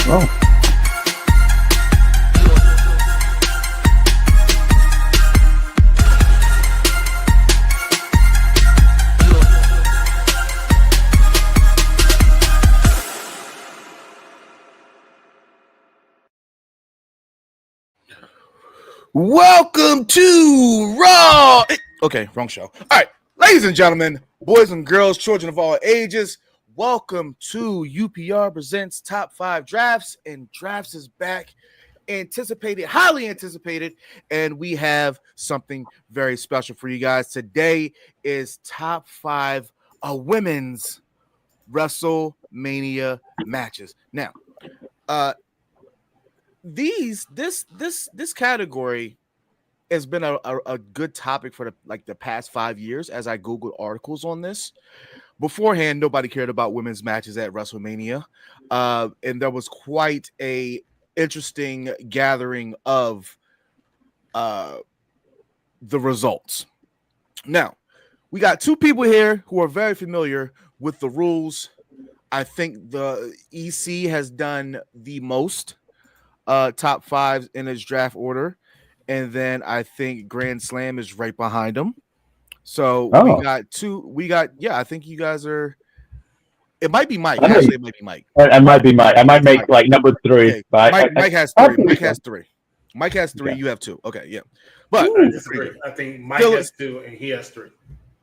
Oh. Welcome to Raw. Okay, wrong show. All right, ladies and gentlemen, boys and girls, children of all ages, welcome to UPR Presents Top 5 Drafts. And Drafts is back, anticipated, highly anticipated, and we have something very special for you guys. Today is Top 5 women's Wrestlemania matches. Now, this category has been a good topic for the past 5 years as I Googled articles on this. Beforehand, nobody cared about women's matches at WrestleMania, and there was quite a interesting gathering of the results. Now, we got two people here who are very familiar with the rules. I think the EC has done the most top fives in his draft order, and then I think Grand Slam is right behind him. So we got two. I think you guys are. It might be Mike. Actually, it might be Mike. It might be Mike. I might make like number 3. Okay. Mike has 3. Mike has 3. Mike has 3. Okay. You have 2. Okay, yeah. But I disagree. I think Mike has 2 and he has 3.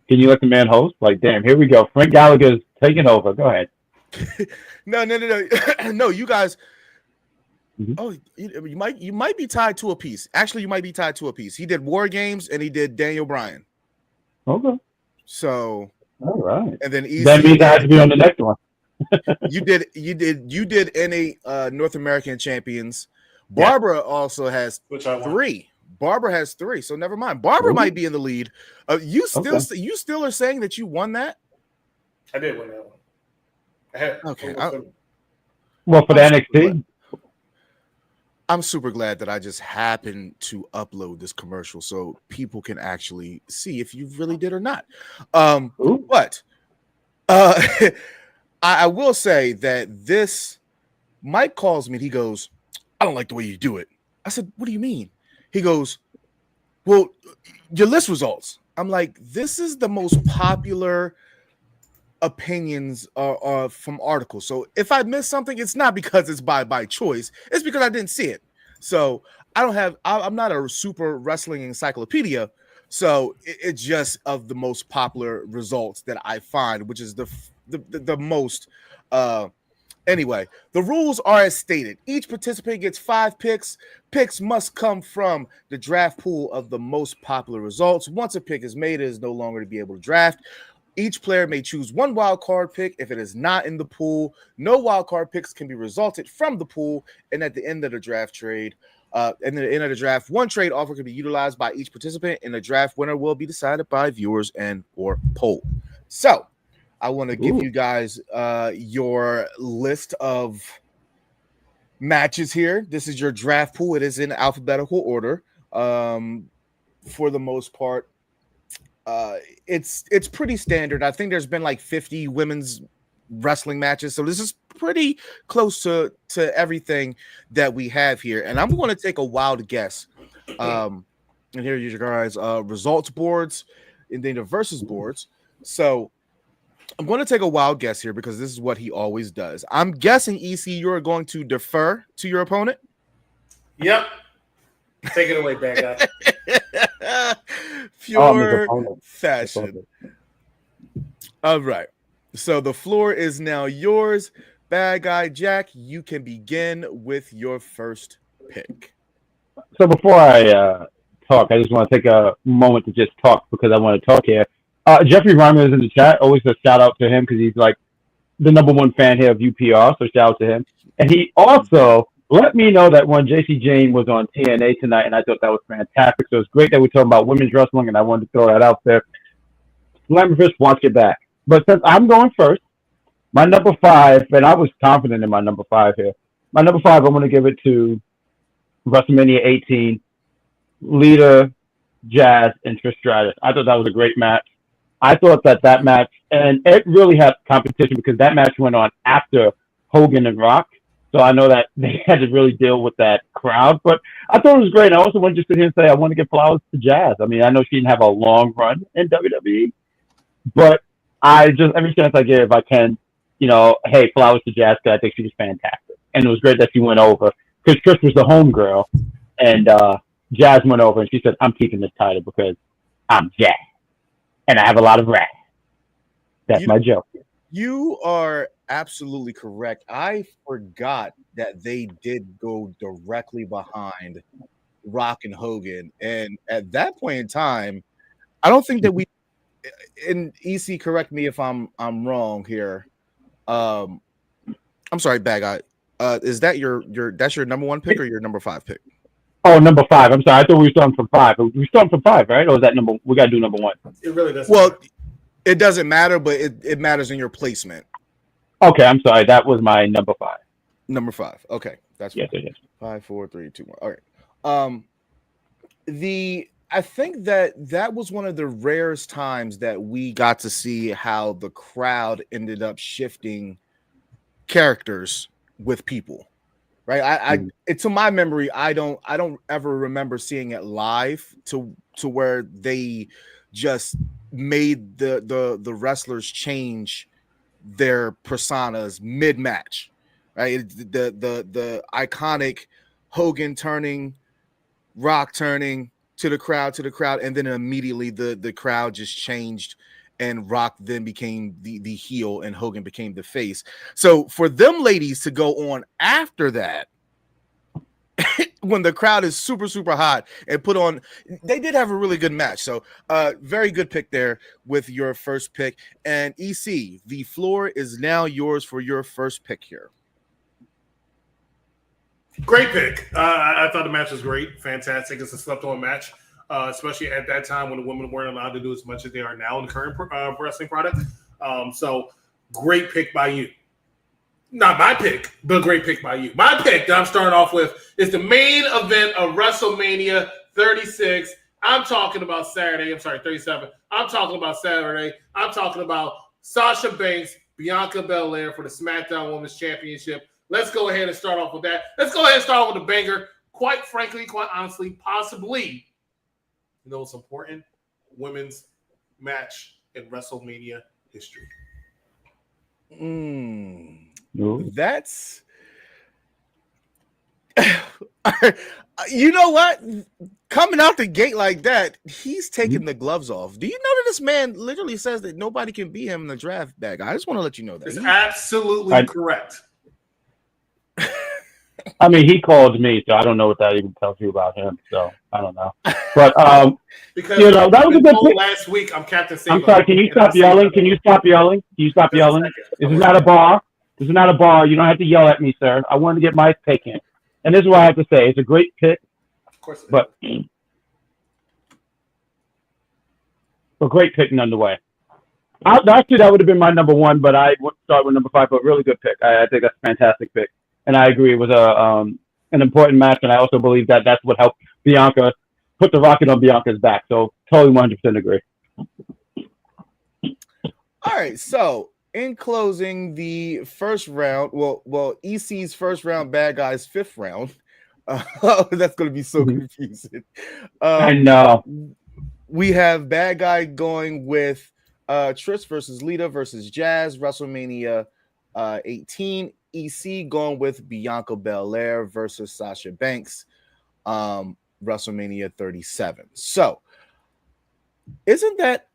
Can you let the man host? Like, damn, here we go. Frank Gallagher's taking over. Go ahead. No. No, you guys. Mm-hmm. Oh, you might be tied to a piece. Actually, you might be tied to a piece. He did War Games and he did Daniel Bryan. Okay. So all right. And then that means I have to be on the next one. you did NA North American champions. Barbara also has 3. Barbara has 3. So never mind. Barbara might be in the lead. You still are saying that you won that? I did win that one. Okay. Well, for the NXT. I'm super glad that I just happened to upload this commercial so people can actually see if you really did or not. But I will say that this Mike calls me and he goes, I don't like the way you do it. I said, what do you mean? He goes, well, your list results. I'm like, this is the most popular opinions from articles. So if I miss something, it's not because it's by choice. It's because I didn't see it. So I'm not a super wrestling encyclopedia. So it's just of the most popular results that I find, which is the most. Anyway, the rules are as stated. Each participant gets 5 picks. Picks must come from the draft pool of the most popular results. Once a pick is made, it is no longer to be able to draft. Each player may choose 1 wild card pick if it is not in the pool. No wild card picks can be resulted from the pool. And at the end of the draft trade, 1 trade offer can be utilized by each participant, and the draft winner will be decided by viewers and or poll. So I want to give you guys your list of matches here. This is your draft pool. It is in alphabetical order. For the most part, it's pretty standard. I think there's been like 50 women's wrestling matches, so this is pretty close to everything that we have here. And I'm going to take a wild guess. And here are your guys' results boards and then the versus boards. So I'm going to take a wild guess here because this is what he always does. I'm guessing, EC, you're going to defer to your opponent. Yep. Take it away, bad guy. Pure fashion. All right. So the floor is now yours. Bad guy Jack, you can begin with your first pick. So before I talk, I just want to take a moment to just talk because I want to talk here. Jeffrey Ryman is in the chat. Always a shout out to him because he's like the #1 fan here of UPR. So shout out to him. And he also let me know that when JC Jane was on TNA tonight, and I thought that was fantastic. So it's great that we're talking about women's wrestling, and I wanted to throw that out there. Slammerfist, watch it back. But since I'm going first, my number 5, and I was confident in my number 5 here. My number 5, I'm going to give it to WrestleMania 18, Lita, Jazz, and Trish Stratus. I thought that was a great match. I thought that match, and it really had competition because that match went on after Hogan and Rock. So I know that they had to really deal with that crowd, but I thought it was great. I also wanted to sit here and say I want to give flowers to Jazz. I mean, I know she didn't have a long run in WWE, but I just every chance I get, if I can, hey, flowers to Jazz because I think she was fantastic, and it was great that she went over because Trish was the home girl, and Jazz went over and she said, "I'm keeping this title because I'm Jazz, and I have a lot of wrath." That's my joke. You are absolutely correct. I forgot that they did go directly behind Rock and Hogan. And at that point in time, I don't think that we, and EC, correct me if I'm wrong here. I'm sorry, Bad Guy. Is that that's your number 1 pick or your number 5 pick? Oh, number 5. I'm sorry. I thought we were starting from 5. We starting from 5, right? Or is that we got to do number 1? It really doesn't. Well, it doesn't matter, but it matters in your placement. Okay, I'm sorry. That was my number 5. Number 5. Okay, that's yes, it is. 5, 4, 3, 2, 1. All right. I think that was one of the rarest times that we got to see how the crowd ended up shifting characters with people. Right. To my memory, I don't ever remember seeing it live to where they just made the wrestlers change their personas mid-match. Right. The iconic Hogan turning, Rock turning to the crowd, and then immediately the crowd just changed, and Rock then became the heel and Hogan became the face. So for them ladies to go on after that, when the crowd is super, super hot and put on, they did have a really good match. So very good pick there with your first pick. And EC, the floor is now yours for your first pick here. Great pick. I thought the match was great. Fantastic. It's a slept-on match, especially at that time when the women weren't allowed to do as much as they are now in the current wrestling product. So great pick by you. Not my pick, but great pick by you. My pick that I'm starting off with is the main event of WrestleMania 36. I'm talking about Saturday. I'm sorry, 37. I'm talking about Saturday. I'm talking about Sasha Banks, Bianca Belair for the SmackDown Women's Championship. Let's go ahead and start off with that. Let's go ahead and start off with a banger. Quite frankly, quite honestly, possibly the most important women's match in WrestleMania history. That's you know what? Coming out the gate like that, he's taking the gloves off. Do you know that this man literally says that nobody can beat him in the draft bag? I just want to let you know that. It's absolutely correct. I mean, he called me, so I don't know what that even tells you about him. So I don't know. But because that was a good pick. Last week, I'm Captain Saber. I'm sorry. Can you stop yelling? Can you stop yelling? This is not a bar. This is not a bar. You don't have to yell at me, sir. I wanted to get my pick in, and this is what I have to say. It's a great pick, of course, but a great pick nonetheless. Actually, that would have been my number 1, but I would start with number 5. But really good pick. I think that's a fantastic pick. And I agree, it was an important match, and I also believe that that's what helped Bianca put the rocket on Bianca's back. So totally 100% agree. All right, so in closing, the first round, well, EC's first round, Bad Guy's 5th round. That's going to be so confusing. I know. We have Bad Guy going with Trish versus Lita versus Jazz, WrestleMania 18. EC going with Bianca Belair versus Sasha Banks, WrestleMania 37. So, isn't that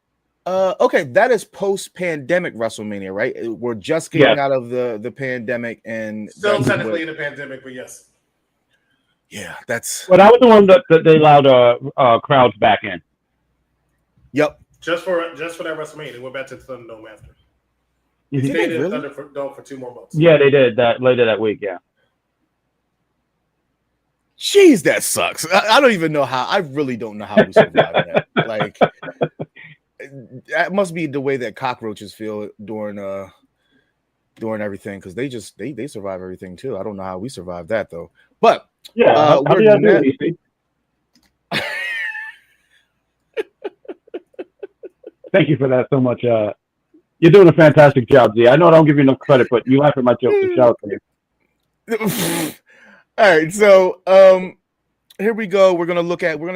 okay? That is post-pandemic WrestleMania, right? We're just getting out of the pandemic, and still technically in the pandemic, but yes. Yeah, that's. Well, that was the one that they allowed crowds back in. Yep. Just for that WrestleMania, they went back to the Thunderdome after. Did They they did really? Thunderdome for 2 more months. Yeah, they did that later that week. Yeah. Jeez, that sucks. I don't even know how. I really don't know how we survived that. Like, that must be the way that cockroaches feel during everything, because they survive everything too. I don't know how we survived that though. But yeah, how do you do it, EC? Thank you for that so much. You're doing a fantastic job, Z. I know I don't give you enough credit, but you laugh at my jokes. So shout out to you. right, so here we go. We're gonna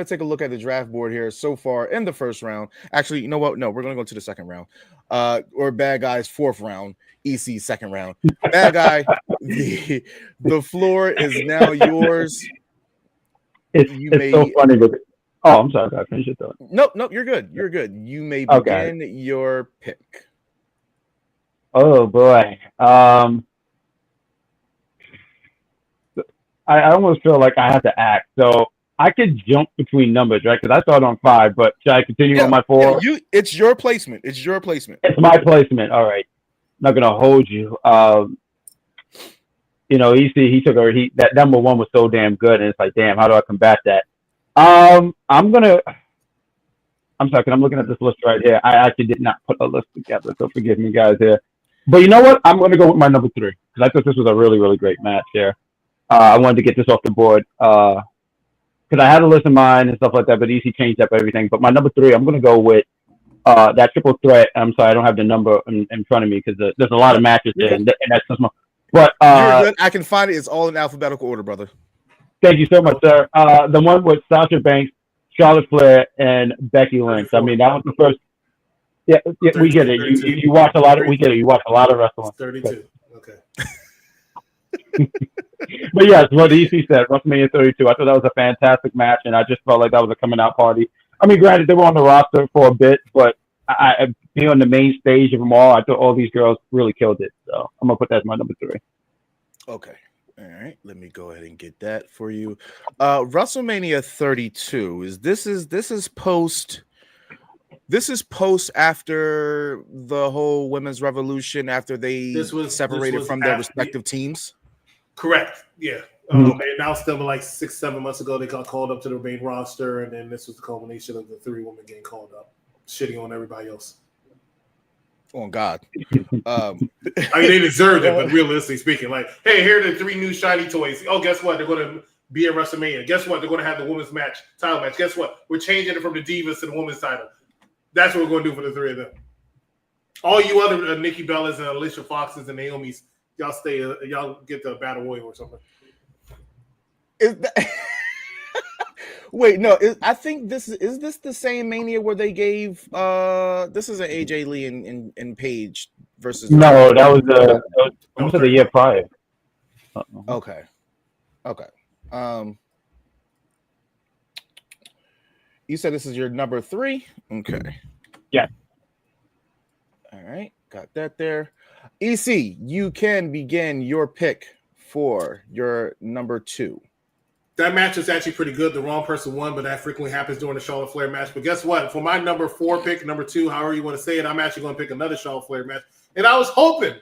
take a look at the draft board here so far in the first round. Actually, you know what? No, we're gonna go to the second round. Or bad guys, fourth round, EC second round. Bad guy, the floor is now yours. It's so funny with it. Oh, I'm sorry. I finished it though. Nope, you're good. You're good. You may begin your pick. Oh boy. I almost feel like I have to act. So I could jump between numbers, right? Because I started on 5, but should I continue on my 4? Yeah, it's your placement. It's my placement. All right. Not gonna hold you. He took over. That number 1 was so damn good, and it's like, damn, how do I combat that? I'm sorry, because I'm looking at this list right here. I actually did not put a list together, so forgive me, guys here. But you know what? I'm going to go with my number 3 because I thought this was a really, really great match here. I wanted to get this off the board because I had a list of mine and stuff like that, but EC changed up everything. But my number 3, I'm going to go with that triple threat. I'm sorry, I don't have the number in front of me because there's a lot of matches there, and that's just my. But you're good. I can find it. It's all in alphabetical order, brother. Thank you so much, sir. The one with Sasha Banks, Charlotte Flair, and Becky Lynch. I mean, that was the first. Yeah, we get it. You watch a lot of. We get it. You watch a lot of wrestling. 32. Okay. But yes, what the EC said, WrestleMania 32. I thought that was a fantastic match, and I just felt like that was a coming out party. I mean, granted, they were on the roster for a bit, but being on the main stage of them all, I thought all these girls really killed it. So I'm gonna put that as my number 3. Okay. All right. Let me go ahead and get that for you. WrestleMania 32 this is post after the whole women's revolution, after they separated from their respective teams. Correct. Yeah. They announced them like 6-7 months ago. They got called up to the main roster, and then this was the culmination of the 3 women getting called up, shitting on everybody else. Oh God. I mean, they deserved it, but realistically speaking, like, hey, here are the 3 new shiny toys. Oh, guess what? They're going to be at WrestleMania. Guess what? They're going to have the women's title match. Guess what? We're changing it from the Divas to the women's title. That's what we're going to do for the 3 of them. All you other Nikki Bellas and Alicia Foxes and Naomi's, y'all stay. Y'all get the Battle Royal or something. Wait, no. I think this is the same Mania where they gave this is an AJ Lee and Paige versus. No, that was the year prior. Okay. You said this is your number 3? Okay. Yeah. All right. Got that there. EC, you can begin your pick for your number 2. That match is actually pretty good. The wrong person won, but that frequently happens during the Charlotte Flair match. But guess what? For my number 4 pick, number 2, however you want to say it, I'm actually going to pick another Charlotte Flair match. And I was hoping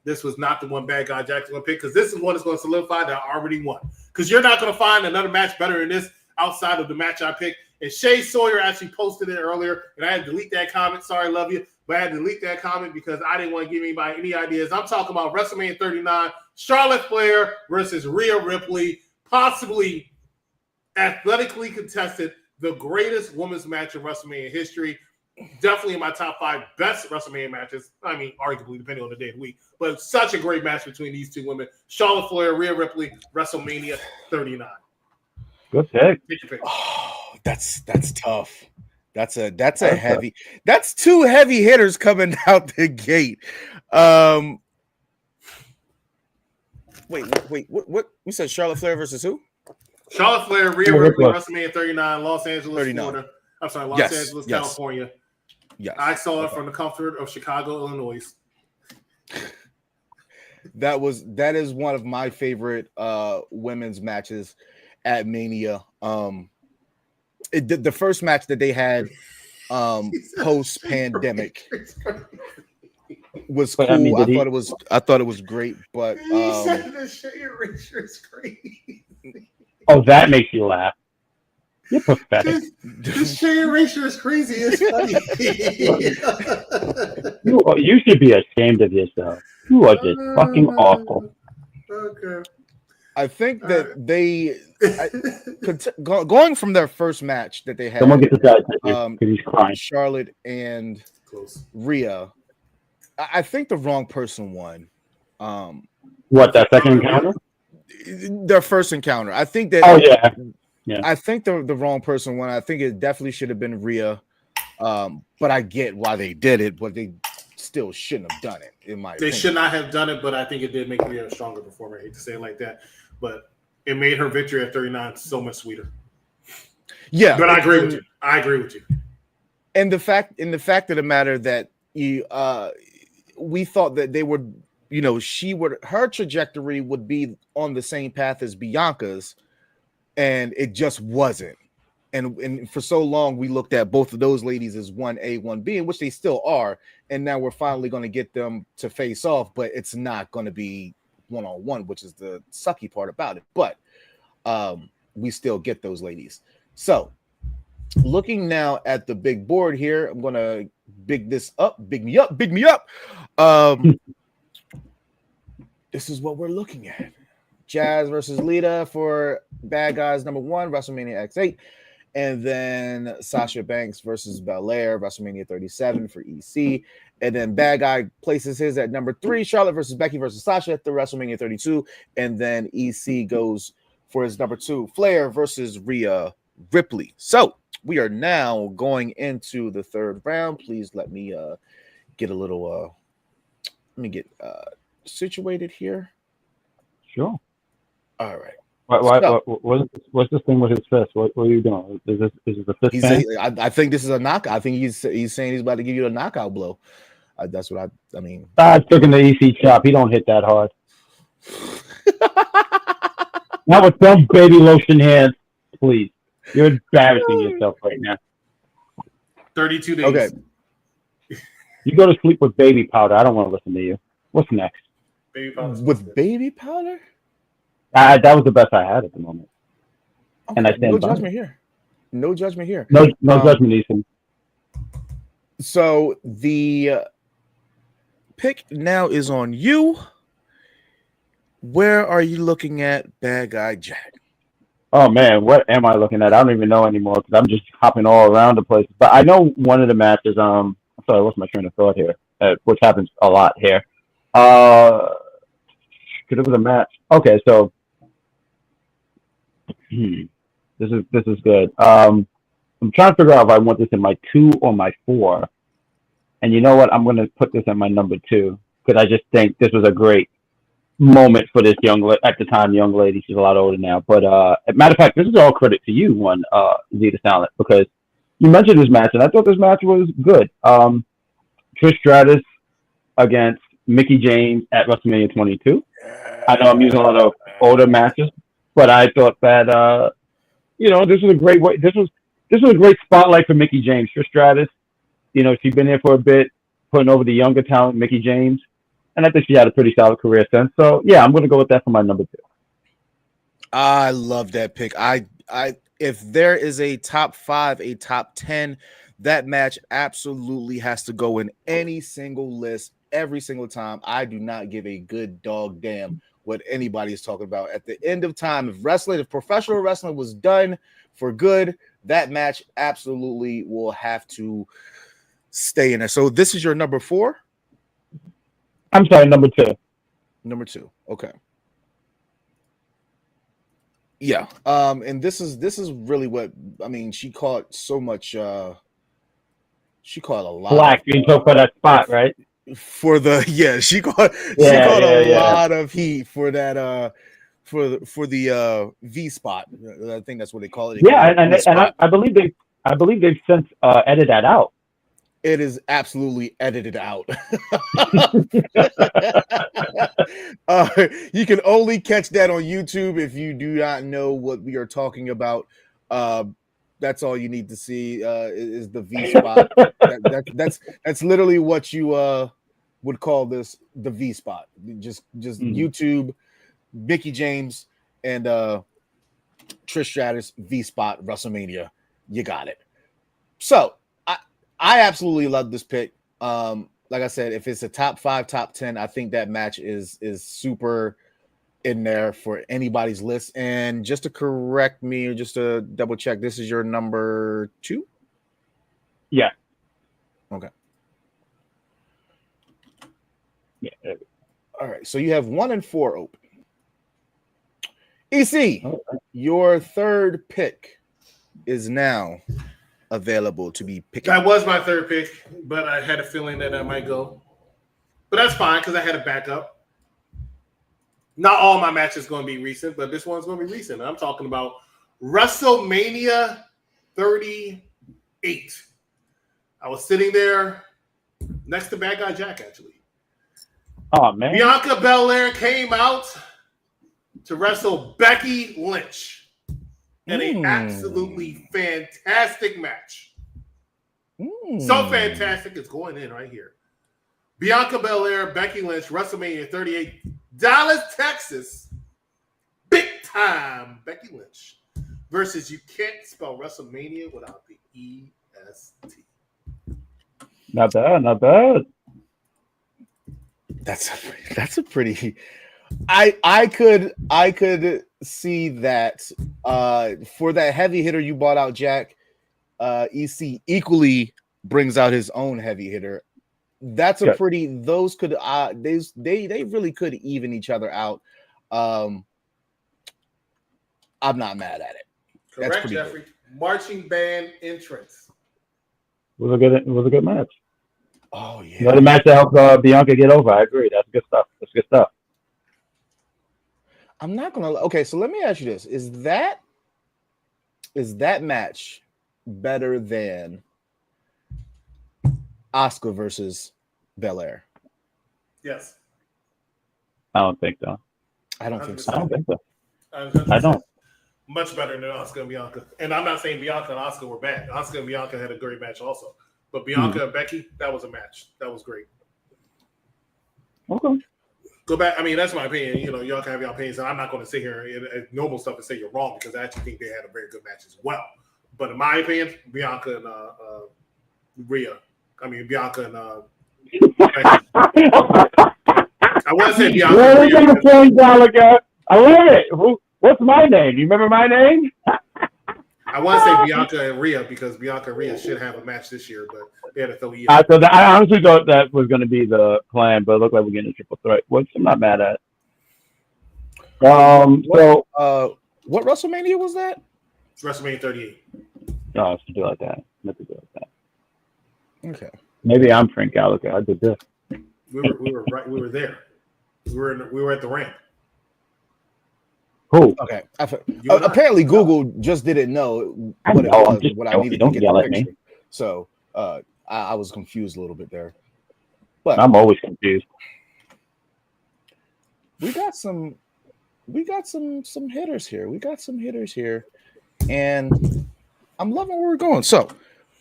this was not the one Bad Guy Jackson going to pick, because this is one that's going to solidify that I already won. Because you're not going to find another match better than this outside of the match I picked. And Shay Sawyer actually posted it earlier, and I had to delete that comment. Sorry, love you. But I had to delete that comment because I didn't want to give anybody any ideas. I'm talking about WrestleMania 39, Charlotte Flair versus Rhea Ripley, possibly athletically contested, the greatest women's match in WrestleMania history. Definitely in my top 5 best WrestleMania matches. I mean, arguably, depending on the day of the week. But such a great match between these 2 women. Charlotte Flair, Rhea Ripley, WrestleMania 39. Good pick. Oh, that's tough. That's a heavy. That's 2 heavy hitters coming out the gate. Wait. What? You said Charlotte Flair versus who? Charlotte Flair, Rhea Ripley, WrestleMania 39, Los Angeles, 39. Florida. I'm sorry, Los Angeles, California. Yes. I saw it from the comfort of Chicago, Illinois. That is one of my favorite women's matches at Mania. The first match that they had post pandemic was cool. I thought it was great, but he said the Shay Erasure is crazy. Oh, that makes you laugh. You're pathetic. This Shay Erasure is crazy. It's funny. You should be ashamed of yourself. You are just fucking awful. Okay. I think that going from their first match that they had, someone get this guy because he's crying. Charlotte and Rhea. I think the wrong person won. What, that second encounter? their first encounter. I think that. Oh yeah. I think the wrong person won. I think it definitely should have been Rhea. But I get why they did it, but they still shouldn't have done it. In my opinion, they should not have done it, but I think it did make Rhea a stronger performer. I hate to say it like that, but it made her victory at 39 so much sweeter. Yeah, but I agree with you. I agree with you. And the fact of the matter that we thought that they would, her trajectory would be on the same path as Bianca's, and it just wasn't. And for so long, we looked at both of those ladies as 1A, 1B, which they still are. And now we're finally going to get them to face off, but it's not going to be one-on-one, which is the sucky part about it. But we still get those ladies. So looking now at the big board here, I'm going to big me up. This is what we're looking at. Jazz versus Lita for Bad Guys number 1, WrestleMania X8. And then Sasha Banks versus Belair, WrestleMania 37 for EC. And then Bad Guy places his at number 3, Charlotte versus Becky versus Sasha at the WrestleMania 32. And then EC goes for his number 2, Flair versus Rhea Ripley. So we are now going into the third round. Please let me get a little situated here. Sure. All right. What's this thing with his fist? What are you doing? Is this a fist? I think this is a knockout. I think he's saying he's about to give you a knockout blow. That's what I mean. I took him the EC chop. He don't hit that hard. Not with some baby lotion hands, please. You're embarrassing yourself right now. 32 days. Okay. You go to sleep with baby powder. I don't want to listen to you. What's next? Baby powder. With baby powder? That was the best I had at the moment. Okay, and I stand no by judgment here. No judgment here. No judgment, Ethan. So the pick now is on you. Where are you looking at, Bad Guy Jack? Oh man, what am I looking at? I don't even know anymore because I'm just hopping all around the place. But I know one of the matches. I'm sorry, what's my train of thought here? Which happens a lot here. Because it was a match. Okay, so. This is good. I'm trying to figure out if I want this in my 2 or my 4. And you know what? I'm going to put this in my number 2 because I just think this was a great moment for this young lady. She's a lot older now. But matter of fact, this is all credit to you, Zeta Silent, because you mentioned this match, and I thought this match was good. Trish Stratus against Mickie James at WrestleMania 22. I know I'm using a lot of older matches. But I thought that this was a great way. This was a great spotlight for Mickie James. Trish Stratus, she's been there for a bit, putting over the younger talent, Mickie James, and I think she had a pretty solid career since. So yeah, I'm going to go with that for my number 2. I love that pick. If there is a top 5, a top 10, that match absolutely has to go in any single list every single time. I do not give a good dog damn what anybody is talking about. At the end of time, if professional wrestling was done for good, that match absolutely will have to stay in there. So this is your number 4? I'm sorry, number 2. Number 2. Okay. Yeah. And this is really what I mean. She caught so much. She caught a lot. Black being took for that spot, right? For the she caught a lot of heat for that for the V spot. I think that's what they call it. And I believe they've since edited that out. It is absolutely edited out. You can only catch that on YouTube if you do not know what we are talking about. That's all you need to see is the V spot. That's literally what you would call this the V spot. Just YouTube, Mickie James and Trish Stratus V spot WrestleMania. You got it. So I absolutely love this pick. Like I said, if it's a top 5, top 10, I think that match is super in there for anybody's list. And just to correct me, or just to double check, this is your number 2? Yeah. Okay. Yeah. All right. So you have 1 and 4 open. EC, your third pick is now available to be picked. That was my third pick, but I had a feeling that I might go. But that's fine because I had a backup. Not all my matches going to be recent, but this one's going to be recent. I'm talking about WrestleMania 38. I was sitting there next to Bad Guy Jack, actually. Oh, man. Bianca Belair came out to wrestle Becky Lynch in an absolutely fantastic match. So fantastic, it's going in right here. Bianca Belair, Becky Lynch, WrestleMania 38, Dallas, Texas. Big time Becky Lynch versus you can't spell WrestleMania without the EST. Not bad, not bad. That's a pretty. I could see that for that heavy hitter you bought out, Jack. EC equally brings out his own heavy hitter. That's a pretty. Those could they really could even each other out. I'm not mad at it. Correct, Jeffrey. Good. Marching band entrance. It was a good match. Oh yeah, another match to help Bianca get over. I agree. That's good stuff. That's good stuff. I'm not gonna. Okay, so let me ask you this: Is that match better than Asuka versus Belair? Yes. I don't think so. I don't think so. I don't think so. I don't. Much better than Asuka and Bianca. And I'm not saying Bianca and Asuka were bad. Asuka and Bianca had a great match also. But Bianca and Becky, that was a match. That was great. Okay. Go back. I mean, that's my opinion. You know, y'all can have your opinions. And I'm not going to sit here and normal stuff and say you're wrong because I actually think they had a very good match as well. But in my opinion, Bianca and Rhea. I mean, Bianca and Becky. I want to say Bianca and Rhea. I love it. What's my name? You remember my name? I want to say Bianca and Rhea because Bianca and Rhea should have a match this year, but they had to throw I honestly thought that was going to be the plan, but it looked like we're getting a triple threat, which I'm not mad at. What WrestleMania was that? It's WrestleMania 38. No, it's to do like that. Meant to do like that. Okay. Maybe I'm Frank Gallagher. I did this. We were right. We were there. We were at the ramp. Who? Okay. Apparently, Google just didn't know what it was. What I needed to get the picture. So I was confused a little bit there. But I'm always confused. We got some hitters here. And I'm loving where we're going. So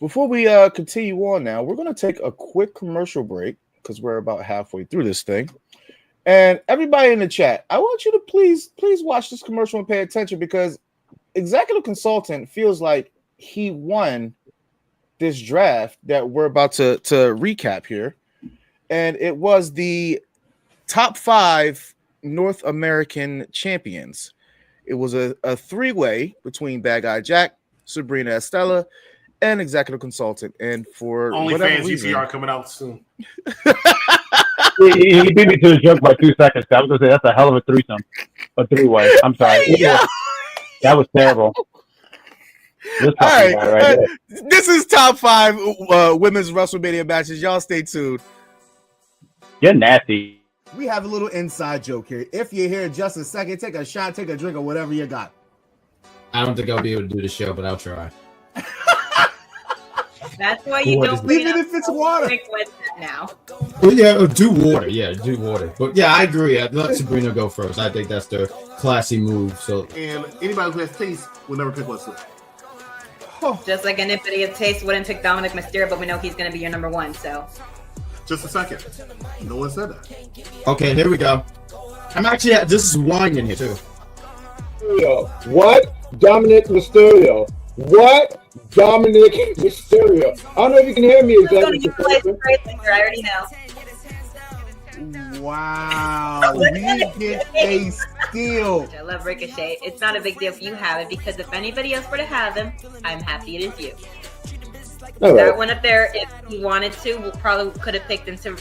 before we continue on now, we're going to take a quick commercial break because we're about halfway through this thing. And everybody in the chat, I want you to please watch this commercial and pay attention because Executive Consultant feels like he won this draft that we're about to recap here. And it was the top 5 North American champions. It was a 3-way between Bad Guy Jack, Sabrina Estella, and Executive Consultant. And for only whatever fans reason, UPR coming out soon. He beat me to the joke by 2 seconds. I was going to say that's a hell of a threesome. A 3-way. I'm sorry. Yeah. That was terrible. All right. This is top 5 women's WrestleMania matches. Y'all stay tuned. You're nasty. We have a little inside joke here. If you're here just a second, take a shot, take a drink, or whatever you got. I don't think I'll be able to do the show, but I'll try. That's why you don't bring even if it's water. Now. Well, yeah, do water. Yeah, do water. But yeah, I agree. I'd let Sabrina go first. I think that's the classy move. So, and anybody who has taste will never pick Wesley. Just like anybody with taste wouldn't pick Dominic Mysterio, but we know he's going to be your number 1. So, just a second. No one said that. Okay, here we go. I'm actually this is wine in here too. What? Dominic Mysterio. What? Dominic Mysterio. I don't know if you can hear me. I already know. Wow. We get a steal. I love Ricochet. It's not a big deal if you have it because if anybody else were to have him, I'm happy it is you. All that right. one up there, if he wanted to, we probably could have picked him to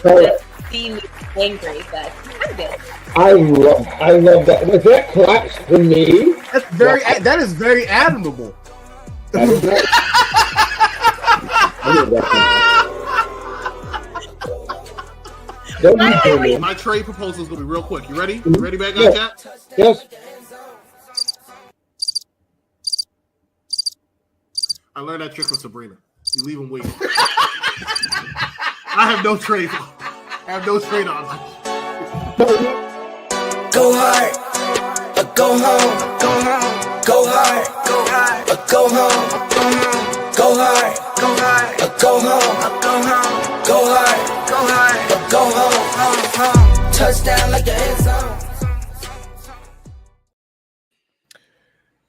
see me angry, but I'm good. I love that. Was that claps for me? That is very admirable. That is not- I did that. Don't you do me. My trade proposal is gonna be real quick. You ready? You ready, bad guy Yes. chat? Yes. I learned that trick with Sabrina. You leave him waiting. I have no trade. I have no trade options. Go hard, or go home, go home, go hard, or go home, go hard, or go home, go hard, or go home, touchdown like the end zone.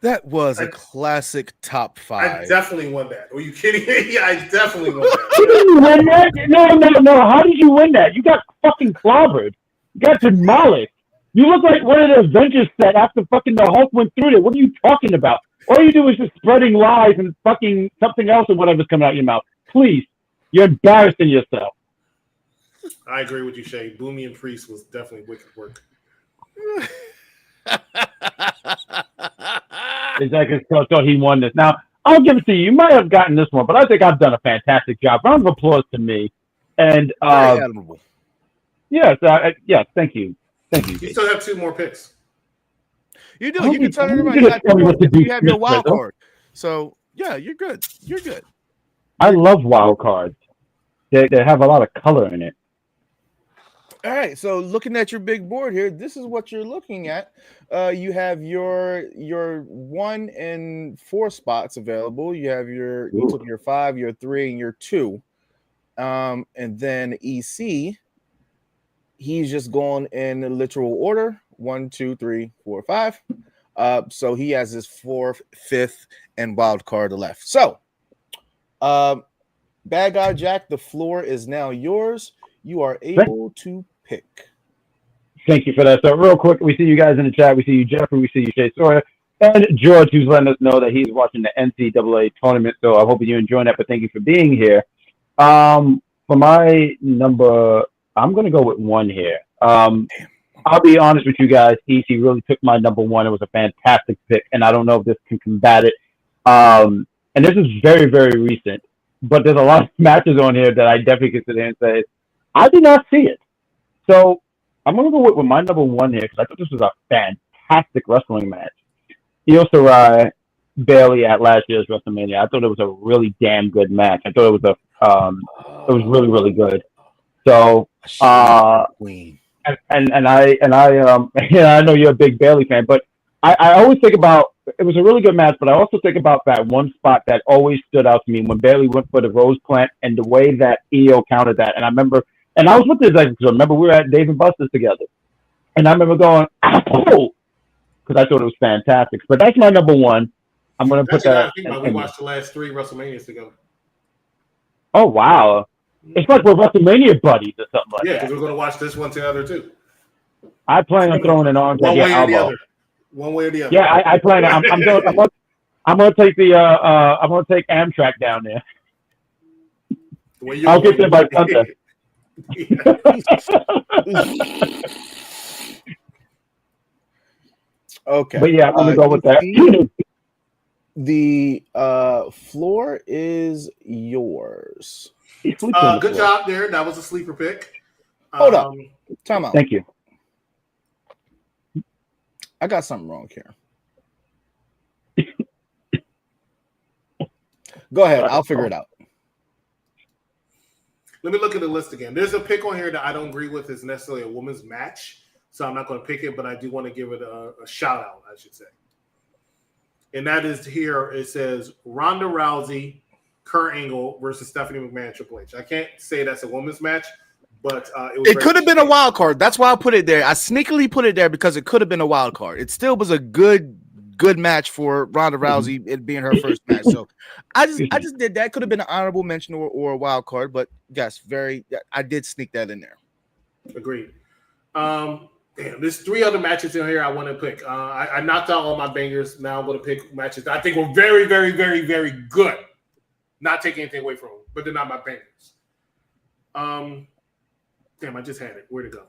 That was a classic top I five. definitely won that. Are you kidding me? I definitely won that. How did you win that? No. How did you win that? You got fucking clobbered. You got demolished. You look like one of the Avengers set after fucking the Hulk went through there. What are you talking about? All you do is just spreading lies and fucking something else or whatever's coming out your mouth. Please. You're embarrassing yourself. I agree with you, Shay. Boomy and Priest was definitely wicked work. Exactly. So he won this. Now, I'll give it to you. You might have gotten this one, but I think I've done a fantastic job. Round of applause to me. And Very admirable. yes, thank you. Thank you. You still have 2 more picks. You do. How You can did- tell how everybody did you it got tell me two what to more. do? You have your wild Smith, card. So yeah, you're good. You're good. I love wild cards. They have a lot of color in it. All right, so looking at your big board here, this is what you're looking at. You have your 1 and 4 spots available. You have you took your 5, your 3, and your 2. And then EC, he's just going in literal order: 1, 2, 3, 4, 5. So he has his 4th, 5th, and wild card left. So, Bad Guy Jack, the floor is now yours. You are able to pick. Thank you for that. So real quick, we see you guys in the chat. We see you, Jeffrey. We see you, Shay Sawyer. And George, who's letting us know that he's watching the NCAA tournament. So I hope you're enjoying that, but thank you for being here. For my number, I'm going to go with 1 here. I'll be honest with you guys. EC really took my number 1. It was a fantastic pick, and I don't know if this can combat it. And this is very, very recent, but there's a lot of matches on here that I definitely consider and say, I did not see it. So I'm going to go with my number 1 here because I thought this was a fantastic wrestling match. Io Shirai Bailey at last year's WrestleMania. I thought it was a really damn good match. I thought it was really, really good. So Queen. and I I know you're a big Bailey fan, but I always think about it was a really good match, but I also think about that one spot that always stood out to me when Bailey went for the Rose Plant and the way that Io countered that. And I remember, and I was with this, because I remember we were at Dave and Buster's together, and I remember going, oh, because I thought it was fantastic. But that's my number 1. I'm going to put that. We watched the last 3 WrestleManias together. Oh, wow. It's like we're WrestleMania buddies or something like Yeah, that. because we're going to watch this one together too. I plan on throwing an arm One to your way or the elbow. other. One way or the other. Yeah, I plan. I'm going to take the. I'm going to take Amtrak down there. The way you're I'll get going. there by Sunday. Okay. But yeah, I'm going to go with that. The floor is yours. Good job there. That was a sleeper pick. Hold up. Time out. Thank you. I got something wrong here. Go ahead. I'll figure it out. Let me look at the list again. There's a pick on here that I don't agree with is necessarily a women's match, so I'm not going to pick it, but I do want to give it a shout out, I should say. And that is here. It says Ronda Rousey, Kurt Angle versus Stephanie McMahon, Triple H. I can't say that's a women's match, but it could have been a wild card. That's why I put it there. I sneakily put it there because it could have been a wild card. It still was a good match for Ronda Rousey, it being her first match. So I just did that. Could have been an honorable mention or a wild card, but yes, I did sneak that in there. Agreed. There's 3 other matches in here I want to pick. I knocked out all my bangers. Now I'm going to pick matches that I think were very, very, very, very good. Not taking anything away from them, but they're not my bangers. Damn, I just had it. Where'd it go?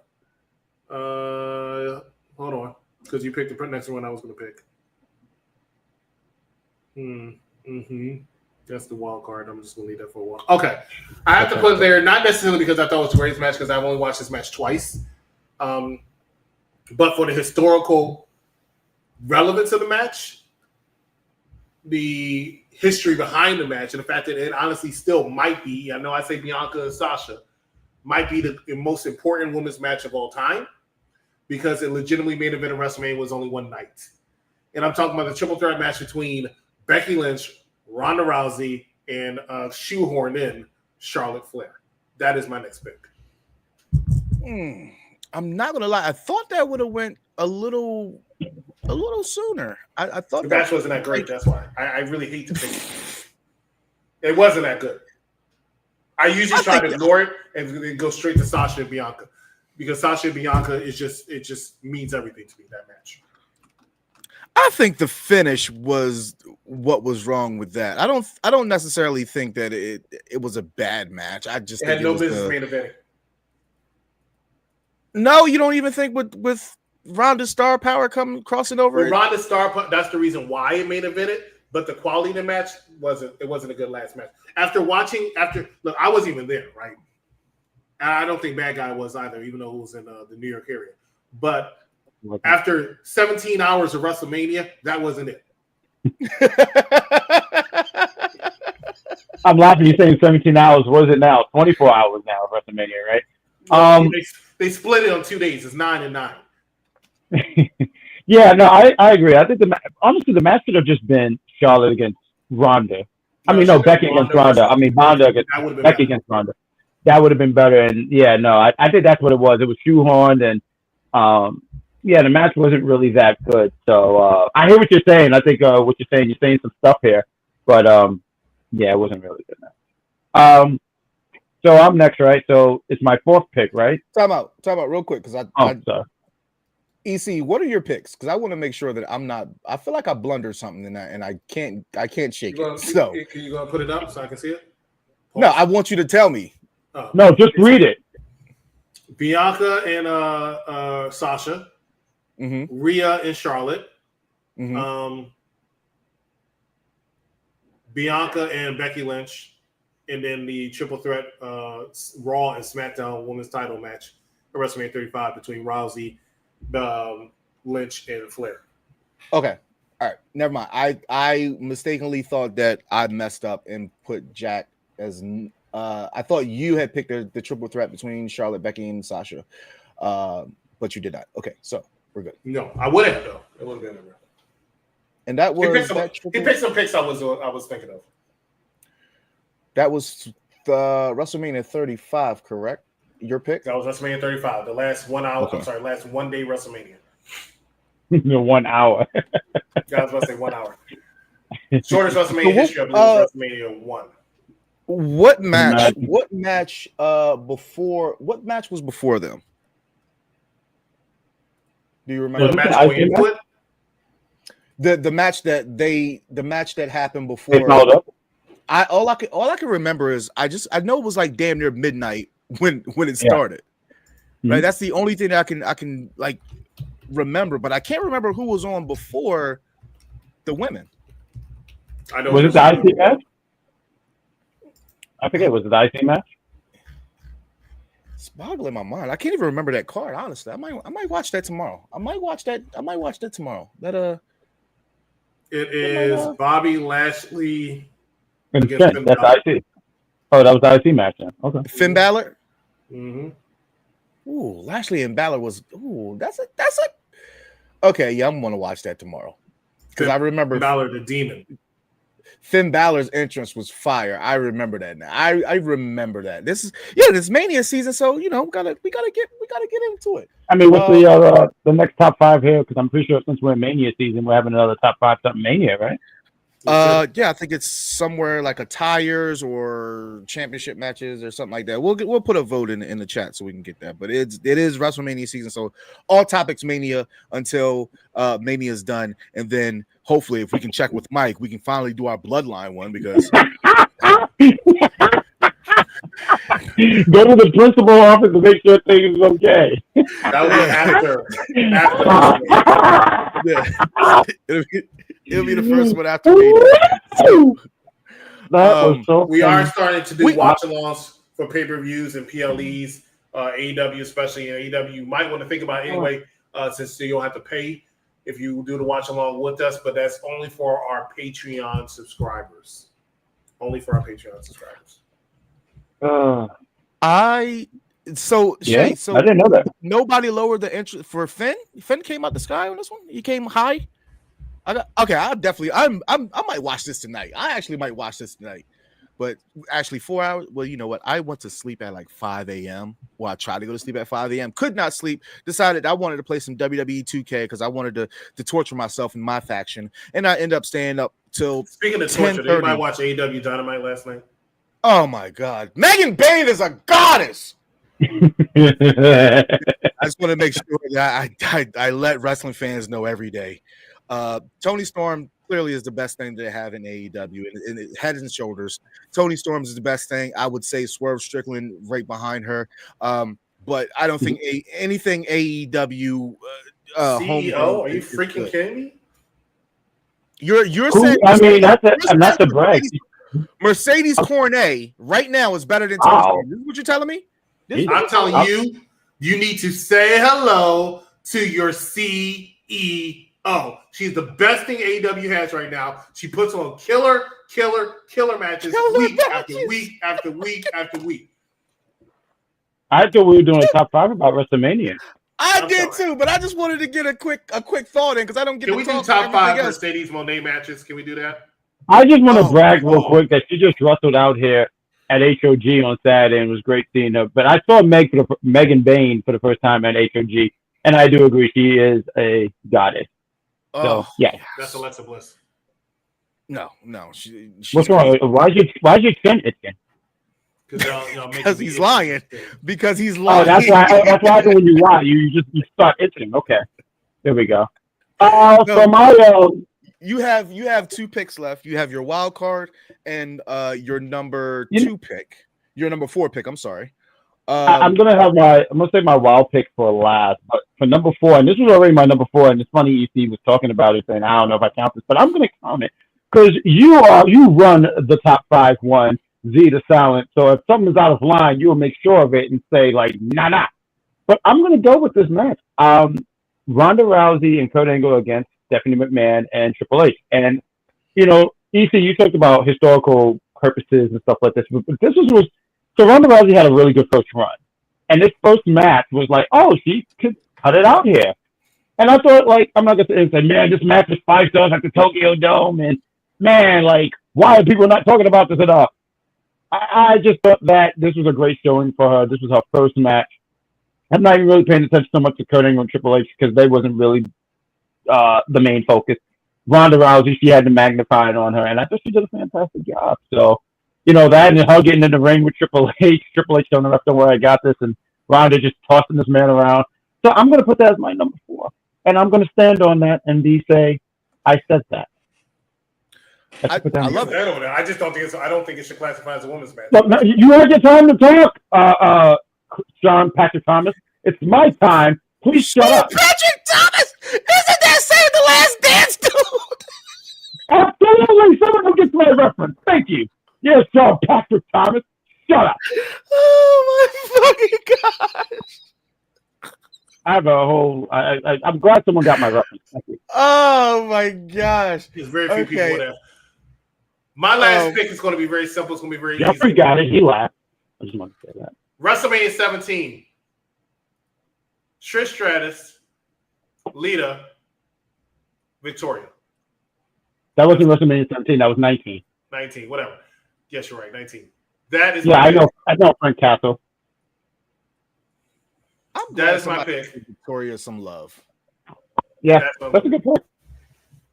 Hold on, because you picked the next one I was going to pick. That's the wild card. I'm just going to leave that for a while. Okay. I have to put it there, not necessarily because I thought it was a great match, because I've only watched this match twice. But for the historical relevance of the match, the history behind the match, and the fact that it honestly still might be, I know I say Bianca and Sasha, might be the most important women's match of all time, because it legitimately main event of WrestleMania was only one night. And I'm talking about the triple threat match between Becky Lynch, Ronda Rousey, and shoehorn in Charlotte Flair. That is my next pick. I'm not gonna lie. I thought that would have went a little sooner. I thought the match wasn't that great. That's why I really hate to pick it. It wasn't that good. I usually try to ignore it and then go straight to Sasha and Bianca, because Sasha and Bianca is just means everything to me, that match. I think the finish was what was wrong with that. I don't necessarily think that it was a bad match. I just think had no business main event. No, you don't even think with Ronda's star power crossing over. With Ronda's star power, that's the reason why it main evented. But the quality of the match wasn't a good last match. Look, I wasn't even there, right? And I don't think Bad Guy was either, even though it was in the New York area. But after 17 hours of WrestleMania, that wasn't it. I'm laughing. You're saying 17 hours. What is it now? 24 hours now of WrestleMania, right? They split it on 2 days. It's 9 and 9. Yeah, no, I agree. I think honestly the match should have just been Charlotte against Ronda. Becky against Ronda. Ronda against Becky against Ronda. That would have been better. And yeah, no, I think that's what it was. It was shoehorned, and the match wasn't really that good. So I hear what you're saying. I think what you're saying some stuff here, but it wasn't really good match. So I'm next, right? So it's my fourth pick, right? Time out real quick, because sorry. EC, what are your picks? Because I want to make sure that I'm not. I feel like I blundered something in that, and I can't shake it. So can you go put it up so I can see it? Pause. No, I want you to tell me. No, just read it. Bianca and Sasha, Rhea and Charlotte, Bianca and Becky Lynch, and then the triple threat Raw and SmackDown Women's Title match at WrestleMania 35 between Rousey, Lynch, and Flair. Okay, all right, never mind. I mistakenly thought that I messed up and put Jack as. I thought you had picked the triple threat between Charlotte, Becky, and Sasha, but you did not. Okay, so we're good. No, I would have though. It would have been there. And that was he picked some picks I was thinking of. That was the WrestleMania 35, correct? Your pick? That was WrestleMania 35, the last 1 hour. Okay. I'm sorry, last 1 day WrestleMania. 1 hour. I was about to say 1 hour. Shortest WrestleMania history, I believe, WrestleMania 1. What match? What match? Before what match was before them? Do you remember? The match that happened before. All I can remember is I know it was like damn near midnight when it started. Right, that's the only thing that I can like remember, but I can't remember who was on before the women. I know. Was it the IC match? I forget. Was it the IC match? It's boggling my mind. I can't even remember that card. Honestly, I might watch that tomorrow. I might watch that tomorrow. That It is Bobby Lashley against Finn Balor. That's IC. Oh, that was the IC match then. Okay. Finn Balor. Mm-hmm. Ooh, Lashley and Balor was. Ooh, that's a. Okay, yeah, I'm gonna watch that tomorrow because I remember Balor the Demon. Finn Balor's entrance was fire. I remember that now. I remember that. This Mania season, so we gotta get into it. I mean, what's the next top five here? Because I'm pretty sure since we're in Mania season, we're having another top five something Mania, right? Yeah, I think it's somewhere like a tires or championship matches or something like that. We'll put a vote in the chat so we can get that. But it is WrestleMania season, so all topics Mania until Mania is done, and then hopefully if we can check with Mike, we can finally do our Bloodline one because Go to the principal office to make sure things is okay. That was after. Yeah. It'll be the first one after me. That was so We funny. are starting to do watch-alongs for pay-per-views and PLEs, AEW especially. AEW you might want to think about anyway, since you don't have to pay if you do the watch-along with us, but that's only for our Patreon subscribers. Only for our Patreon subscribers. Yeah, So I didn't know that. nobody lowered the entry for Finn. Finn came out the sky on this one. He came high. I might watch this tonight. I actually might watch this tonight. But actually, 4 hours. Well, you know what? I went to sleep at like 5 a.m. Well, I tried to go to sleep at 5 a.m. Could not sleep. Decided I wanted to play some WWE 2K because I wanted to torture myself in my faction, and I ended up staying up till. Speaking of torture, did anybody watch AEW Dynamite last night? Oh my God, Megan Bain is a goddess. I just want to make sure that I let wrestling fans know every day. Tony Storm clearly is the best thing they have in AEW, and head and shoulders. Tony Storm is the best thing. I would say Swerve Strickland right behind her. But I don't think anything AEW. CEO, are you freaking kidding me? You're saying? I mean, not to brag. Mercedes Cornet right now is better than Tony Storm. This is what you're telling me? I'm telling you, you need to say hello to your CEO. She's the best thing AEW has right now. She puts on killer matches week after week after week after week. I thought we were doing a top 5 about WrestleMania. I did too, but I just wanted to get a quick thought in because I don't get. Can we do top 5 Mercedes Monet matches? Can we do that? I just want to brag real quick that she just wrestled out here at HOG on Saturday, and it was great seeing her. But I saw Megan Bain for the first time at HOG, and I do agree she is a goddess. So yeah, that's Alexa Bliss. No. What's wrong? Why'd you send it then? Because he's lying. Because he's lying. Oh, that's why. That's why when you lie, you start itching. Okay, there we go. So my you have 2 picks left. You have your wild card and your number 2 pick. Your number 4 pick. I'm sorry. I'm gonna save my wild pick for last. But for number 4, and this was already my number 4, and it's funny EC was talking about it, saying I don't know if I count this, but I'm gonna count it because you run the top 5 one. Z to silent. So if something's out of line, you will make sure of it and say like, nah. But I'm going to go with this match. Ronda Rousey and Kurt Angle against Stephanie McMahon and Triple H. And, EC, you talked about historical purposes and stuff like this. But this was so Ronda Rousey had a really good first run. And this first match was like, oh, she could cut it out here. And I thought, like, I'm not going to say, man, this match is 5 stars at the Tokyo Dome. And, man, like, why are people not talking about this at all? I just thought that this was a great showing for her. This was her first match. I'm not even really paying attention so much to Kurt Angle and Triple H because they wasn't really the main focus. Ronda Rousey, she had to magnify it on her, and I thought she did a fantastic job. So, that and her getting in the ring with Triple H don't know where I got this, and Ronda just tossing this man around. So I'm going to put that as my number 4, and I'm going to stand on that and say, I said that. I love it. I just don't think I don't think it should classify as a women's match. No, you had your time to talk, Sean Patrick Thomas. It's my time. Please shut up. Patrick Thomas! Isn't that Save the Last Dance, dude? Absolutely. Someone will get to my reference. Thank you. Yes, Sean Patrick Thomas. Shut up. Oh my fucking gosh. I have a whole. I'm glad someone got my reference. Thank you. Oh my gosh. There's very few people there. My last pick is going to be very simple. It's going to be very easy. Jeffrey got it. He laughed. I just want to say that. WrestleMania 17. Trish Stratus, Lita, Victoria. That wasn't WrestleMania 17. That was 19. 19, whatever. Yes, you're right. 19. That is. Yeah, I know Frank Castle. That is my pick. Victoria, some love. Yeah, that's a good point.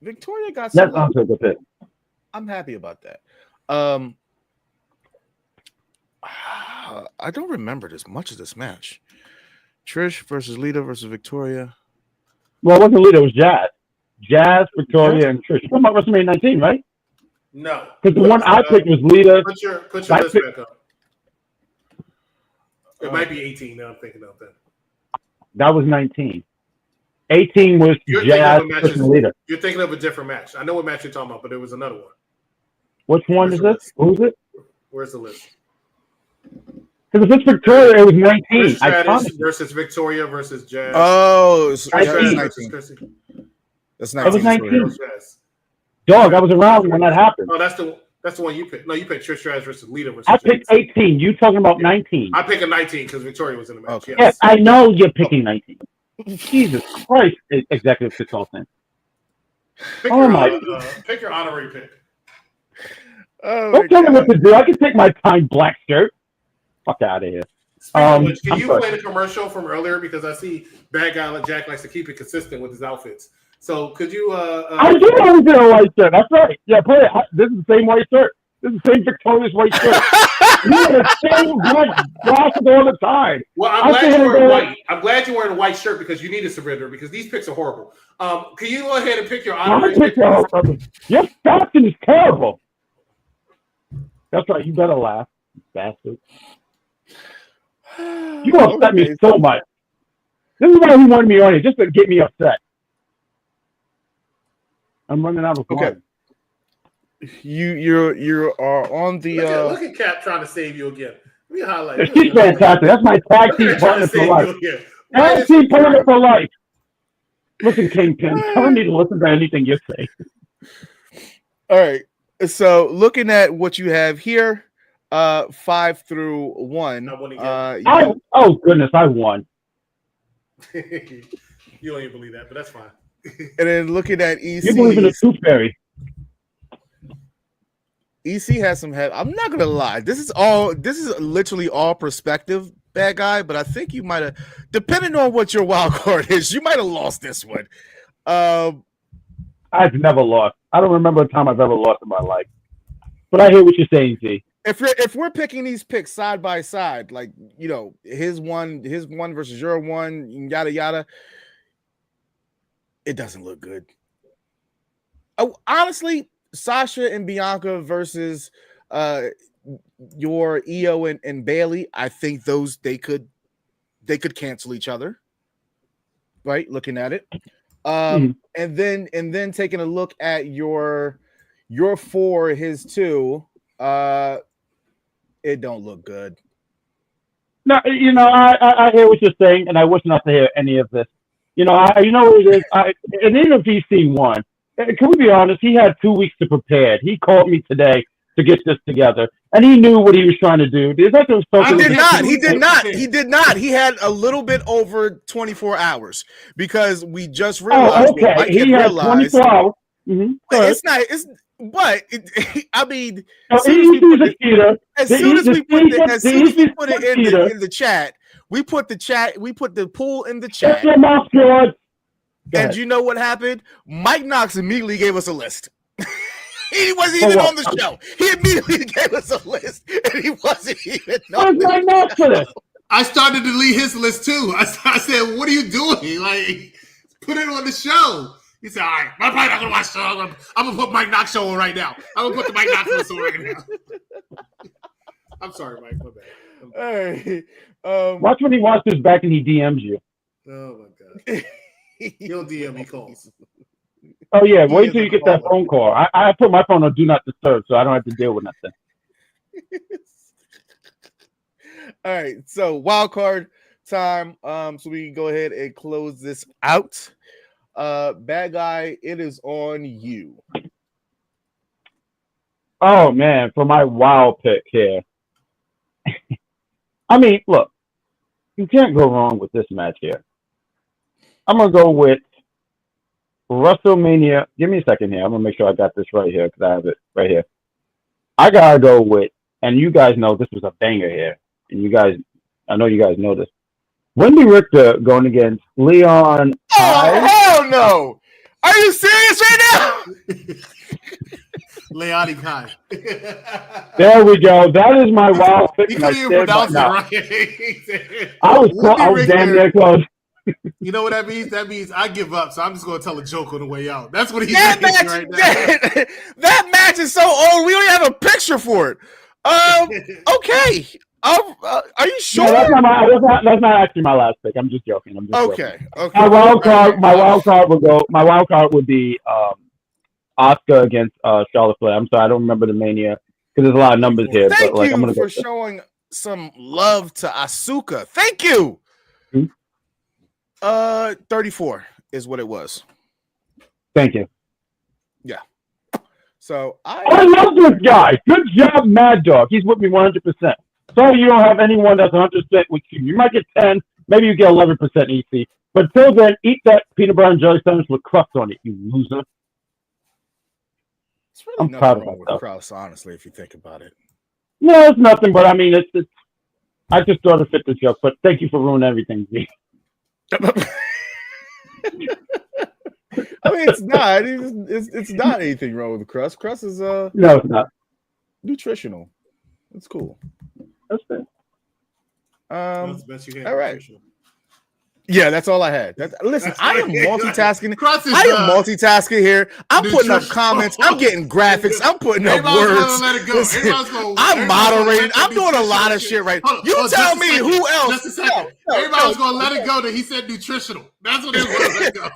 Victoria got some love. That's a good pick. I'm happy about that. I don't remember this much of this match. Trish versus Lita versus Victoria. Well, it wasn't Lita, it was Jazz. Jazz, Victoria, and Trish. You're talking about WrestleMania 19, right? No. Because the one I picked was Lita. Put your list back up. It might be 18 now I'm thinking of that. That was 19. 18 was Jazz versus Lita. You're thinking of a different match. I know what match you're talking about, but there was another one. Which one is this? Who's it? Where's the list? Because if it's Victoria, it was 19. Versus Victoria versus Jazz. Oh, that's 19. That's 19. That was 19. Dog, I was around when that happened. Oh, that's the one you picked. No, you picked Trish Stratus versus Lita versus. I picked 18. You talking about 19? I picked a 19 because Victoria was in the match. Okay. Yes, I know you're picking 19. Jesus Christ, executive consultant. Pick your honorary pick. Don't tell me what to do. I can take my time, black shirt. Fuck out of here. Can you play the commercial from earlier? Because I see bad guy like Jack likes to keep it consistent with his outfits. So could you? I do always wear a white shirt. That's right. Yeah, play it. This is the same white shirt. This is the same Victoria's white shirt. You wear the same black glasses all the time. Well, I'm glad you're wearing white. I'm glad you're wearing a white shirt because you need a surrender because these picks are horrible. Can you go ahead and pick your honorary pick? Your fashion is terrible. That's right. You better laugh, bastard. You upset me so much. This is why he wanted me on here, just to get me upset. I'm running out of fun. Okay. You are on the. Look at Cap trying to save you again. Let me highlight. She's fantastic. That's my tag team partner for life. Tag team partner for life. Listen, Kingpin, tell me to listen to anything you say. All right. So looking at what you have here, 5 through 1. Oh goodness, I won. You don't even believe that, but that's fine. And then looking at EC, you believe in a tooth fairy. EC has some head. I'm not gonna lie. This is literally all perspective, bad guy. But I think you might have, depending on what your wild card is, you might have lost this one. I've never lost. I don't remember a time I've ever lost in my life. But I hear what you're saying, G. If we're picking these picks side by side, like his one versus your one, yada yada, it doesn't look good. Honestly, Sasha and Bianca versus your Io and Bailey, I think they could cancel each other. Right, looking at it. And then taking a look at your 4, his 2, it don't look good. No, I hear what you're saying, and I wish not to hear any of this. You know what it is. And even if he's seen one, can we be honest? He had 2 weeks to prepare. He called me today to get this together, and he knew what he was trying to do. He did not. He had a little bit over 24 hours because we just realized. Oh, okay. He had 24 hours. Mm-hmm. It's not. But I mean, as soon as we put it in the chat, we put the poll in the chat. And you know what happened? Mike Knox immediately gave us a list. He wasn't even on the show. He immediately gave us a list, and he wasn't even on the show. I started to delete his list too. I said, "What are you doing? Like, put it on the show." He said, "All right, I'm probably not gonna watch the show. I'm gonna put Mike Knox show on right now. I'm gonna put the Mike Knox list on right now." I'm sorry, Mike. My bad. All right. Watch when he watches this back and he DMs you. Oh my god. He'll DM me calls. Oh yeah, wait till you get that phone call. I put my phone on do not disturb, so I don't have to deal with nothing. All right, so wild card time. So we can go ahead and close this out. Bad guy, it is on you. Oh man, for my wild pick here. I mean, look, you can't go wrong with this match here. I'm gonna go with WrestleMania. Give me a second here. I'm gonna make sure I got this right here because I have it right here. I gotta go with, and you guys know this was a banger here, and I know you guys know this. Wendy Richter going against Leon. Oh hell no! Are you serious right now? Leonie Kai. There we go. That is my wild pick. You couldn't even pronounce it right. I was damn near close. You know what that means? That means I give up, so I'm just going to tell a joke on the way out. That's what he's saying right now. That match is so old, we don't even have a picture for it. Okay. Are you sure? No, that's not actually my last pick. I'm just joking. Okay. My wild card would be Asuka against Charlotte Flair. I'm sorry, I don't remember the Mania because there's a lot of numbers here. Thank but like, you I'm gonna for showing some love to Asuka. Thank you. 34 is what it was. Thank you. Yeah. So I love this guy. Good job, Mad Dog. He's with me 100%. Sorry you don't have anyone that's 100% with you. You might get 10, maybe you get 11% EC. But until then, eat that peanut butter and jelly sandwich with crust on it, you loser. it's really I'm nothing proud of wrong with myself. Krause, honestly, if you think about it. No, it's nothing, but I mean, it's I just thought it fit the joke. But thank you for ruining everything, Z. I mean, it's not. It's not anything wrong with the crust. Crust is No, it's not. nutritional. It's cool. That's fair. That's the best you can. All right. Yeah, that's all I had. Listen, I am multitasking. Cross is, I am multitasking here. I'm putting up nutrition. comments. I'm getting graphics. I'm putting up Everybody's words. gonna let it go. Listen, Everybody's gonna- I'm everybody's moderating. gonna let I'm doing a lot of nutrition shit right. Hold on, You hold on, tell just a me second. who else. Just a second. Everybody's gonna let it go that he said nutritional. That's what it was. Let it go.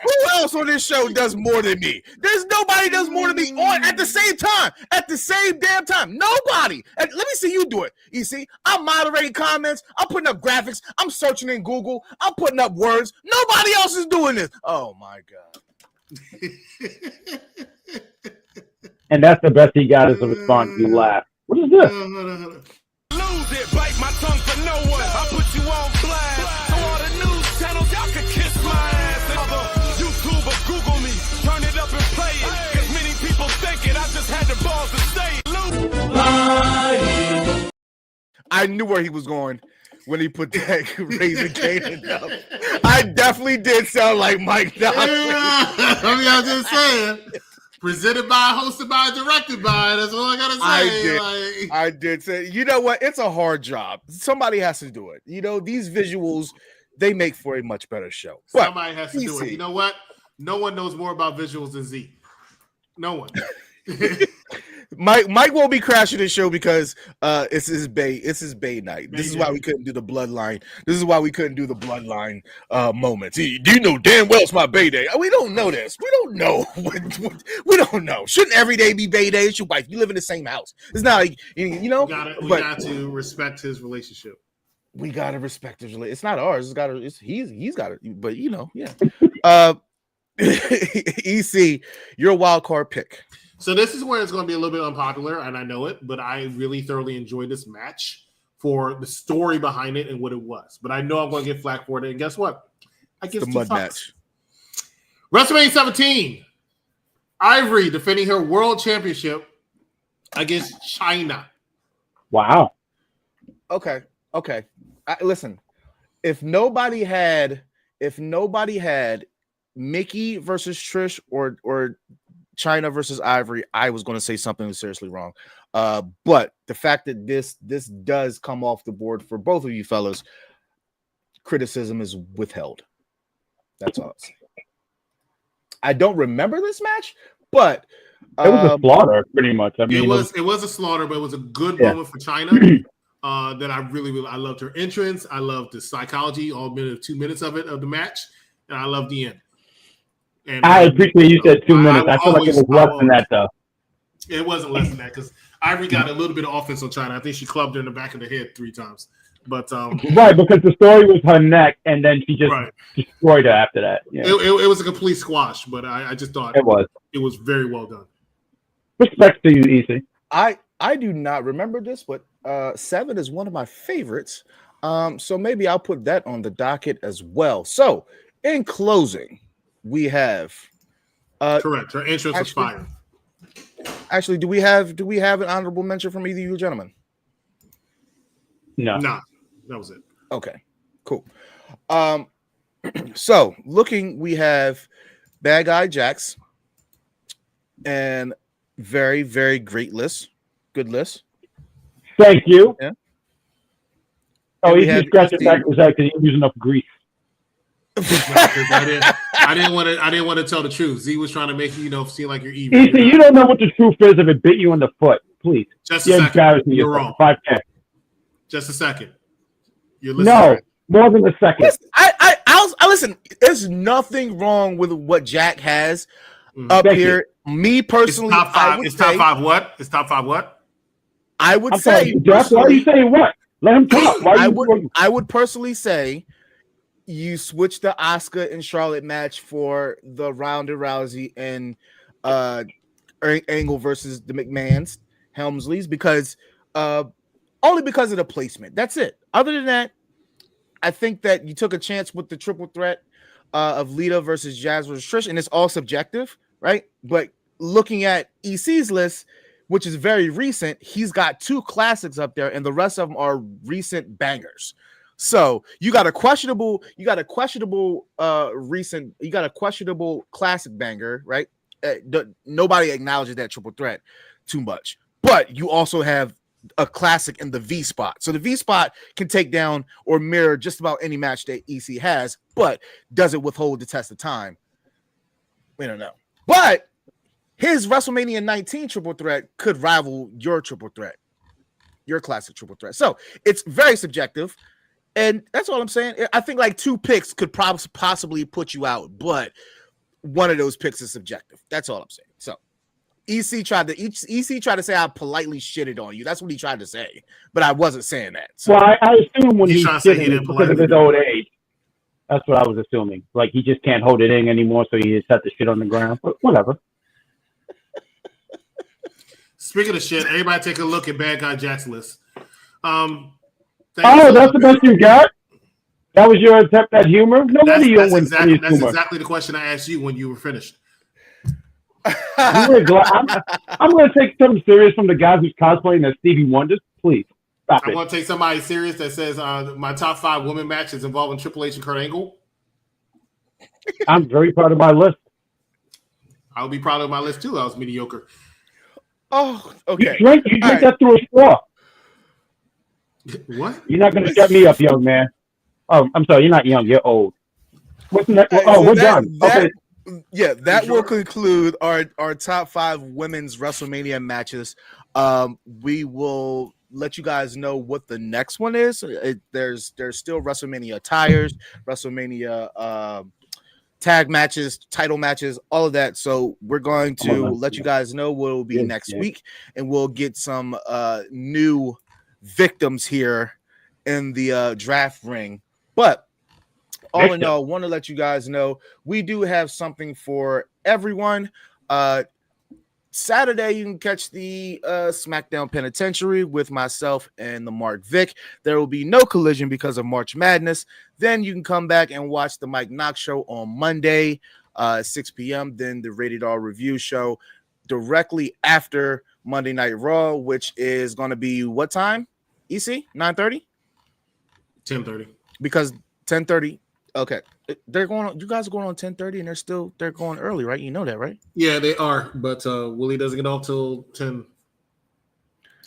Who else on this show does more than me? There's nobody does more than me on at the same time. At the same damn time. Nobody. And let me see you do it. You see, I'm moderating comments. I'm putting up graphics. I'm searching in Google. I'm putting up words. Nobody else is doing this. Oh my God. And that's the best he got as a response. You laugh. What is this? Lose it, bite my tongue for no one. I put you on blast. So all the news channels, y'all can kiss my ass. Other YouTube or Google me, turn it up and play it. Cause many people think it, I just had the balls to say it. I knew where he was going when he put that Raising Canaan up. I definitely did sound like Mike Dawson. I mean, I'm just saying. Presented by, hosted by, directed by. That's all I gotta say. I did say, you know what? It's a hard job. Somebody has to do it. You know, these visuals, they make for a much better show. But somebody has to do it. You know what? No one knows more about visuals than Z. No one. Mike won't be crashing the show because it's his Bay night. This is why we couldn't do the bloodline. This is why we couldn't do the bloodline moments. Do you know damn well it's my Bay day? We don't know this. We don't know. We don't know. Shouldn't every day be Bay day? It's your wife. You live in the same house. It's not like, you know. We got to respect his relationship. We gotta respect his relationship. It's not ours. He's got it. But you know, yeah. EC, your wild card pick. So this is where it's going to be a little bit unpopular, and I know it, but I really thoroughly enjoyed this match for the story behind it and what it was. But I know I'm going to get flack for it, and guess what? I give the mud match. WrestleMania 17. Ivory defending her world championship against China. Wow. Okay. Listen, if nobody had Mickey versus Trish or China versus Ivory, I was going to say something seriously wrong. But the fact that this does come off the board for both of you fellas, criticism is withheld. That's all I'm saying. I don't remember this match, but it was a slaughter, pretty much. I mean, it was a slaughter, but it was a good moment for China. That I loved her entrance. I loved the psychology, all 2 minutes of the match, and I loved the end. And I appreciate you said 2 minutes. I feel like it was less than that, though. It wasn't less than that because Ivory got a little bit of offense on China. I think she clubbed her in the back of the head 3 times. But right, because the story was her neck, and then she just destroyed her after that. Yeah. It was a complete squash, but I just thought it was very well done. Respect to you, EC. I do not remember this, but 7 is one of my favorites. So maybe I'll put that on the docket as well. So in closing, we have correct. Her entrance was fire. Actually, do we have an honorable mention from either of you gentlemen? No, that was it. Okay, cool. So looking, we have Bad Guy Jax and very, very great list. Good list. Thank you. Yeah. Oh, he's just scratching back his head because he used enough grease. I didn't want to tell the truth. Z was trying to make you seem like you're evil. EC, you don't know what the truth is if it bit you in the foot. Please. Just a You're second. embarrassing You're yourself. wrong. 5K. Just a second. You're listening. No, more than a second. Listen, I listen. There's nothing wrong with what Jack has up Thank here. Me personally, It's top five. I would It's say, top five. What? It's top five. What? I would I'm say, sorry, Jeff, why are you saying what? Let him talk. Why are you I would personally say you switch the Asuka and Charlotte match for the Ronda Rousey and Angle versus the McMahons, Helmsleys, because only because of the placement. That's it. Other than that, I think that you took a chance with the triple threat of Lita versus Jazz versus Trish, and it's all subjective, right? But looking at EC's list, which is very recent, he's got 2 classics up there, and the rest of them are recent bangers. So you got a questionable classic banger, right? Nobody acknowledges that triple threat too much, but you also have a classic in the V spot. So the V spot can take down or mirror just about any match that EC has, but does it withhold the test of time? We don't know. But his WrestleMania 19 triple threat could rival your triple threat, your classic triple threat. So it's very subjective. And that's all I'm saying. I think like 2 picks could possibly put you out, but one of those picks is subjective. That's all I'm saying. So EC tried to say I politely shitted on you. That's what he tried to say, but I wasn't saying that. So. Well, I assume when He's he's trying to say he sitting didn't because of his old age. That's what I was assuming. Like he just can't hold it in anymore, so he just had to shit on the ground. But whatever. Speaking of shit, everybody take a look at Bad Guy Jack's list. That's the best you got? That was your attempt at humor? No wonder you don't win exactly, that's humor. exactly the question I asked you when you were finished. I'm going to take something serious from the guys who's cosplaying as Stevie Wonder. Please, stop I'm it. going to take somebody serious that says my top 5 women matches involving Triple H and Kurt Angle. I'm very proud of my list. I'll be proud of my list, too. I was mediocre. Oh, okay. You drink that through a straw. What? You're not going to shut me up, young man. Oh, I'm sorry. You're not young. You're old. What's the next? We're done. Okay. Yeah, that will conclude our top 5 women's WrestleMania matches. We will let you guys know what the next one is. There's still WrestleMania attires, WrestleMania tag matches, title matches, all of that. So we're going to let you guys know what will be next week, and we'll get some new victims here in the draft ring. But all in all, want to let you guys know we do have something for everyone. Saturday, you can catch the SmackDown Penitentiary with myself and the Mark Vic. There will be no collision because of March Madness. Then you can come back and watch the Mike Knox show on Monday, 6 p.m. Then the Rated R review show directly after Monday Night Raw, which is going to be what time? EC 9:30, 10:30. Because 10:30. Okay, they're going on. You guys are going on 10:30, and they're going early, right? You know that, right? Yeah, they are. But Willie doesn't get off till 10,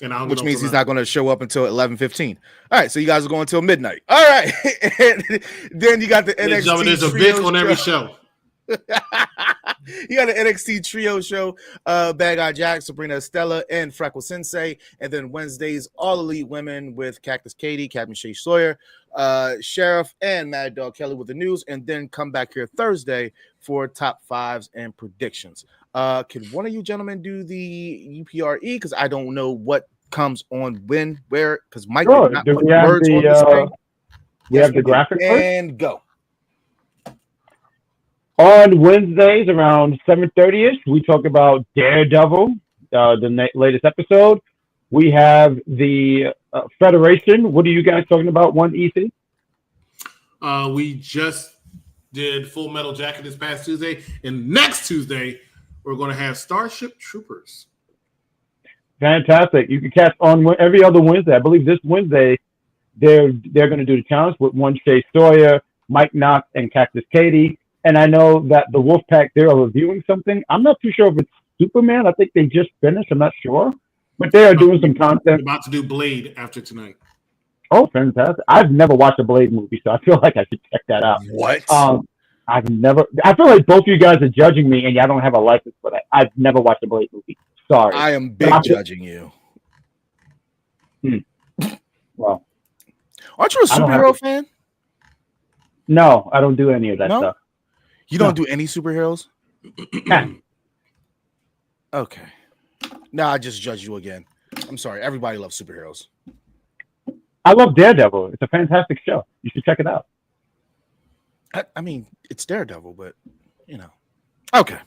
and which means he's not going to show up until 11:15. All right, so you guys are going until midnight. All right, and then you got the NXT. There's a Vic on every show. You got an NXT trio show, Bad Guy Jack, Sabrina Estella, and Freckle Sensei. And then Wednesdays, All Elite Women with Cactus Katie, Captain Shay Sawyer, Sheriff, and Mad Dog Kelly with the news. And then come back here Thursday for top 5s and predictions. Can one of you gentlemen do the UPRE? Because I don't know what comes on when, where, because Mike did not put words on the screen. We have the graphic and go. On Wednesdays around 7:30ish, we talk about Daredevil, the latest episode. We have the Federation. What are you guys talking about? One EC? We just did Full Metal Jacket this past Tuesday, and next Tuesday we're going to have Starship Troopers. Fantastic! You can catch on every other Wednesday. I believe this Wednesday they're going to do the challenge with one Shay Sawyer, Mike Knox, and Cactus Katie. And I know that the Wolfpack, they are reviewing something. I'm not too sure if it's Superman. I think they just finished. I'm not sure. But they are doing some content. We're about to do Blade after tonight. Oh, fantastic. I've never watched a Blade movie, so I feel like I should check that out. What? I feel like both of you guys are judging me, and y'all don't have a license for that. I've never watched a Blade movie. Sorry. I am judging you. Well, Aren't you a I don't have superhero fan? no, I don't do any of that No? stuff. You don't No. do any superheroes? Yeah. Okay. Now I just judge you again. I'm sorry. Everybody loves superheroes. I love Daredevil. It's a fantastic show. You should check it out. I mean, it's Daredevil, but you know. Okay.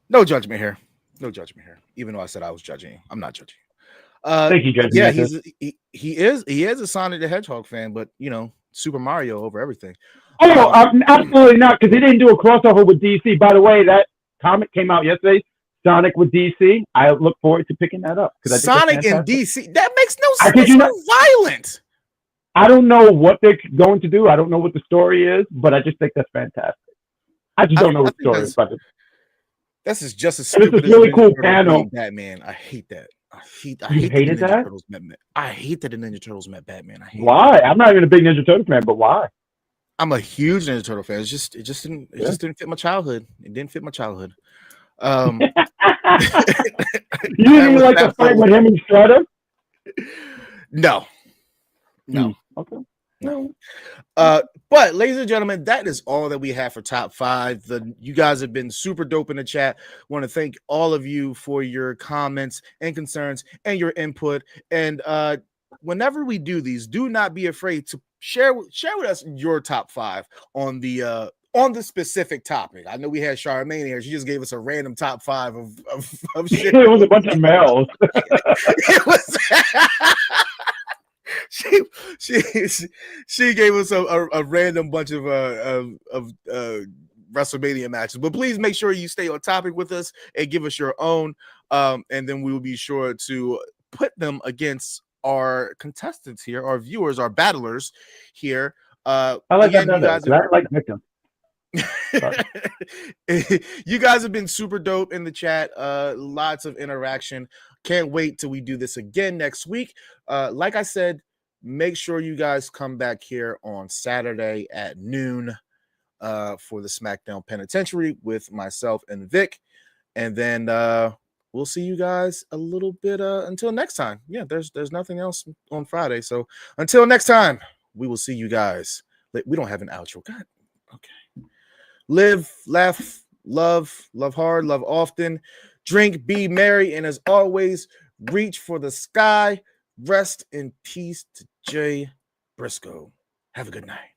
No judgment here. No judgment here. Even though I said I was judging you. I'm not judging you. Thank you, Judge. Yeah, he is a Sonic the Hedgehog fan, but you know, Super Mario over everything. Oh, absolutely not, because they didn't do a crossover with DC. By the way, that comic came out yesterday, Sonic with DC. I look forward to picking that up. Sonic and DC, that makes no sense. It's so violent. I don't know what they're going to do. I don't know what the story is, but I just think that's fantastic. I just don't know what the story is. But this is just as stupid. It's a really cool panel. Batman. I hate that. I hate hated that. that? I hate that the Ninja Turtles met Batman. Why? I'm not even a big Ninja Turtle fan, but why? I'm a huge Ninja Turtle fan. It just didn't fit my childhood. It didn't fit my childhood. You didn't even like the fight with him and Shredder? No. Okay. No. But ladies and gentlemen, that is all that we have for top five. You guys have been super dope in the chat. Want to thank all of you for your comments and concerns and your input. And whenever we do these, do not be afraid to share with us your top five on the specific topic. I know we had Charmaine here. She just gave us a random top five of shit. It was a bunch of males. It was she gave us a random bunch of WrestleMania matches. But please make sure you stay on topic with us and give us your own. And then we will be sure to put them against our contestants here, our viewers, our battlers here. I like again, that. I like victims. You guys have been super dope in the chat. Lots of interaction. Can't wait till we do this again next week. Like I said, make sure you guys come back here on Saturday at noon for the SmackDown Penitentiary with myself and Vic. And then we'll see you guys a little bit until next time. Yeah, there's nothing else on Friday. So until next time, we will see you guys. We don't have an outro. God, okay. Live, laugh, love hard, love often, drink, be merry, and as always, reach for the sky. Rest in peace to Jay Briscoe. Have a good night.